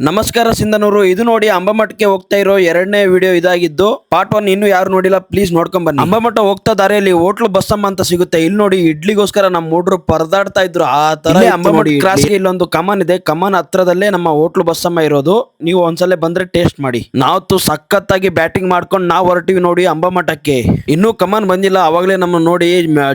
ನಮಸ್ಕಾರ ಸಿಂಧನೂರು. ಇದು ನೋಡಿ ಅಂಬಮಠಕ್ಕೆ ಹೋಗ್ತಾ ಇರೋ ಎರಡನೇ ವಿಡಿಯೋ ಇದಾಗಿದ್ದು. ಪಾರ್ಟ್ 1 ಇನ್ನು ಯಾರು ನೋಡಿಲ್ಲ ಪ್ಲೀಸ್ ನೋಡ್ಕೊಂಡ್ ಬನ್ನಿ. ಅಂಬಮಠ ಹೋಗ್ತಾ ದಾರಿಯಲ್ಲಿ ಹೋಟ್ಲು ಬಸ್ಸಮ್ಮ ಅಂತ ಸಿಗುತ್ತೆ. ಇಲ್ಲಿ ನೋಡಿ ಇಡ್ಲಿಗೋಸ್ಕರ ನಮ್ಮ ಹುಡ್ರು ಪರದಾಡ್ತಾ ಇದ್ರು. ಆ ತರ ಅಂಬಮಠ ಕ್ರಾಸ್ ಗೆ ಇಲ್ಲೊಂದು ಕಮಾನ್ ಇದೆ. ಕಮಾನ್ ಹತ್ರದಲ್ಲೇ ನಮ್ಮ ಹೋಟ್ಲು ಬಸ್ಸಮ್ಮ ಇರೋದು. ನೀವು ಒಂದ್ಸಲ ಬಂದ್ರೆ ಟೇಸ್ಟ್ ಮಾಡಿ. ನಾವು ಸಖತ್ತಾಗಿ ಬ್ಯಾಟಿಂಗ್ ಮಾಡ್ಕೊಂಡು ನಾವು ಹೊರಟಿವಿ ನೋಡಿ ಅಂಬಮಠಕ್ಕೆ. ಇನ್ನೂ ಕಮಾನ್ ಬಂದಿಲ್ಲ. ಅವಾಗಲೇ ನಮ್ಮ ನೋಡಿ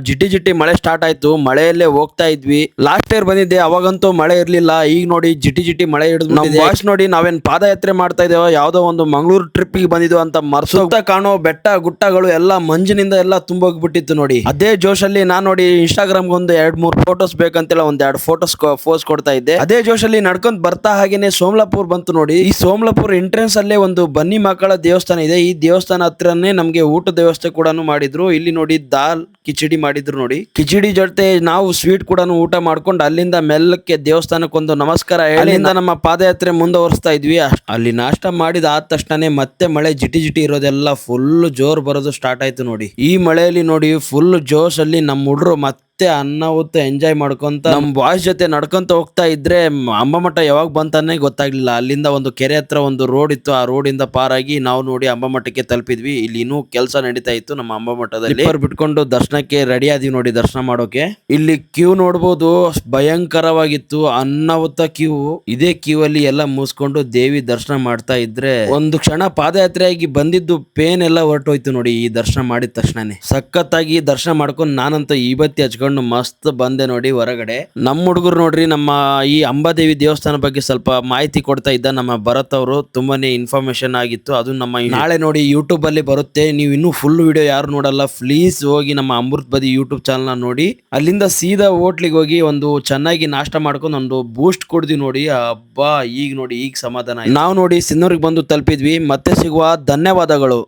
ಜಿಟಿ ಜಿಟಿ ಮಳೆ ಸ್ಟಾರ್ಟ್ ಆಯ್ತು. ಮಳೆಯಲ್ಲೇ ಹೋಗ್ತಾ ಇದ್ವಿ. ಲಾಸ್ಟ್ ಇಯರ್ ಬಂದಿದ್ದೆ, ಅವಾಗಂತೂ ಮಳೆ ಇರ್ಲಿಲ್ಲ. ಈಗ ನೋಡಿ ಜಿಟಿ ಜಿಟಿ ಮಳೆ ಹಿಡಿದು ನೋಡಿ ನಾವೇನ್ ಪಾದಯಾತ್ರೆ ಮಾಡ್ತಾ ಇದ್ದೇವೆ, ಯಾವ್ದೋ ಒಂದು ಮಂಗಳೂರು ಟ್ರಿಪ್ ಗೆ ಬಂದಿದ್ವು ಅಂತ ಸುತ್ತ ಕಾಣೋ ಬೆಟ್ಟ ಗುಟ್ಟಗಳು ಎಲ್ಲ ಮಂಜಿನಿಂದ ಎಲ್ಲ ತುಂಬೋಗ್ಬಿಟ್ಟಿತ್ತು ನೋಡಿ. ಅದೇ ಜೋಶಲ್ಲಿ ನಾನ್ ನೋಡಿ ಇನ್ಸ್ಟಾಗ್ರಾಮ್ ಒಂದು 2-3 ಫೋಟೋಸ್ ಬೇಕಂತೆಲ್ಲ ಒಂದ್ 2 ಫೋಟೋಸ್ ಪೋಸ್ಟ್ ಕೊಡ್ತಾ ಇದ್ದೆ. ಅದೇ ಜೋಶಲ್ಲಿ ನಡ್ಕೊಂಡ್ ಬರ್ತಾ ಹಾಗೇನೆ ಸೋಮಲಾಪುರ್ ಬಂತು ನೋಡಿ. ಈ ಸೋಮಲಾಪುರ್ ಎಂಟ್ರೆನ್ಸ್ ಅಲ್ಲೇ ಒಂದು ಬನ್ನಿ ಮಕ್ಕಳ ದೇವಸ್ಥಾನ ಇದೆ. ಈ ದೇವಸ್ಥಾನ ಹತ್ರನೇ ನಮ್ಗೆ ಊಟದ ವ್ಯವಸ್ಥೆ ಕೂಡ ಮಾಡಿದ್ರು. ಇಲ್ಲಿ ನೋಡಿ ದಾಲ್ ಕಿಚಡಿ ಮಾಡಿದ್ರು ನೋಡಿ. ಕಿಚಡಿ ಜೊತೆ ನಾವು ಸ್ವೀಟ್ ಕೂಡ ಊಟ ಮಾಡ್ಕೊಂಡು ಅಲ್ಲಿಂದ ಮೆಲ್ಲಕ್ಕೆ ದೇವಸ್ಥಾನಕ್ಕೊಂದು ನಮಸ್ಕಾರ ಹೇಳಿಂದ ನಮ್ಮ ಪಾದಯಾತ್ರೆ ಮುಂದುವರಿಸ್ತಾ ಇದ್ವಿ. ಅಲ್ಲಿ ನಾಷ್ಟ ಮಾಡಿದ ಆದ ತಕ್ಷಣನೇ ಮತ್ತೆ ಮಳೆ ಜಿಟಿ ಜಿಟಿ ಇರೋದೆಲ್ಲ ಫುಲ್ ಜೋರ್ ಬರೋದು ಸ್ಟಾರ್ಟ್ ಆಯ್ತು ನೋಡಿ. ಈ ಮಳೆಯಲ್ಲಿ ನೋಡಿ ಫುಲ್ ಜೋಶ್ ಅಲ್ಲಿ ನಮ್ಮ ಹುಡ್ರು ಮತ್ತೆ ಅನ್ನ ಹೊತ್ತು ಎಂಜಾಯ್ ಮಾಡ್ಕೊಂತ ನಮ್ ಬಾಯ್ಸ್ ಜೊತೆ ನಡ್ಕೊಂತ ಹೋಗ್ತಾ ಇದ್ರೆ ಅಂಬಮಠ ಯಾವಾಗ ಬಂತಾನೆ ಗೊತ್ತಾಗ್ಲಿಲ್ಲ. ಅಲ್ಲಿಂದ ಒಂದು ಕೆರೆ ಹತ್ರ ಒಂದು ರೋಡ್ ಇತ್ತು. ಆ ರೋಡ್ ಇಂದ ಪಾರಾಗಿ ನಾವು ನೋಡಿ ಅಂಬಮಠಕ್ಕೆ ತಲುಪಿದ್ವಿ. ಇಲ್ಲಿ ಇನ್ನೂ ಕೆಲಸ ನಡೀತಾ ಇತ್ತು ನಮ್ಮ ಅಂಬಮಠದಲ್ಲಿ. ಬಿಟ್ಕೊಂಡು ದರ್ಶನಕ್ಕೆ ರೆಡಿ ಆದ್ವಿ ನೋಡಿ ದರ್ಶನ ಮಾಡೋಕೆ. ಇಲ್ಲಿ ಕ್ಯೂ ನೋಡ್ಬೋದು, ಭಯಂಕರವಾಗಿತ್ತು. ಅನ್ನ ಹೊತ್ತ ಕ್ಯೂ. ಇದೇ ಕ್ಯೂ ಅಲ್ಲಿ ಎಲ್ಲ ಮುಗಿಸ್ಕೊಂಡು ದೇವಿ ದರ್ಶನ ಮಾಡ್ತಾ ಇದ್ರೆ ಒಂದು ಕ್ಷಣ ಪಾದಯಾತ್ರೆಯಾಗಿ ಬಂದಿದ್ದು ಪೇನ್ ಎಲ್ಲ ಹೊರಟೋಯ್ತು ನೋಡಿ. ಈ ದರ್ಶನ ಮಾಡಿದ ತಕ್ಷಣನೇ ಸಖತ್ತಾಗಿ ದರ್ಶನ ಮಾಡ್ಕೊಂಡು ನಾನಂತೂ ಈ ಬತ್ತಿ ಹಚ್ಕೊಂಡು ಮಸ್ತ್ ಬಂದೆ ನೋಡಿ ಹೊರಗಡೆ. ನಮ್ಮ ಹುಡುಗರು ನೋಡ್ರಿ ನಮ್ಮ ಈ ಅಂಬಾದೇವಿ ದೇವಸ್ಥಾನ ಬಗ್ಗೆ ಸ್ವಲ್ಪ ಮಾಹಿತಿ ಕೊಡ್ತಾ ಇದ್ದ ನಮ್ಮ ಭರತ್ ಅವರು. ತುಂಬಾನೇ ಇನ್ಫಾರ್ಮೇಶನ್ ಆಗಿತ್ತು. ಅದು ನಮ್ಮ ನಾಳೆ ನೋಡಿ ಯೂಟ್ಯೂಬ್ ಅಲ್ಲಿ ಬರುತ್ತೆ. ನೀವು ಇನ್ನೂ ಫುಲ್ ವಿಡಿಯೋ ಯಾರು ನೋಡಲ್ಲ ಪ್ಲೀಸ್ ಹೋಗಿ ನಮ್ಮ ಅಮೃತ್ ಬದಿ ಯೂಟ್ಯೂಬ್ ಚಾನಲ್ ನೋಡಿ. ಅಲ್ಲಿಂದ ಸೀದಾ ಹೋಟ್ಲಿಗೆ ಹೋಗಿ ಒಂದು ಚೆನ್ನಾಗಿ ನಾಷ್ಟ ಮಾಡ್ಕೊಂಡು ಒಂದು ಬೂಸ್ಟ್ ಕುಡ್ದಿ ನೋಡಿ. ಹಬ್ಬ ಈಗ ನೋಡಿ ಈಗ ಸಮಾಧಾನ. ನಾವು ನೋಡಿ ಸಿನ್ನೂರಿಗೆ ಬಂದು ತಲುಪಿದ್ವಿ. ಮತ್ತೆ ಸಿಗುವ ಧನ್ಯವಾದಗಳು.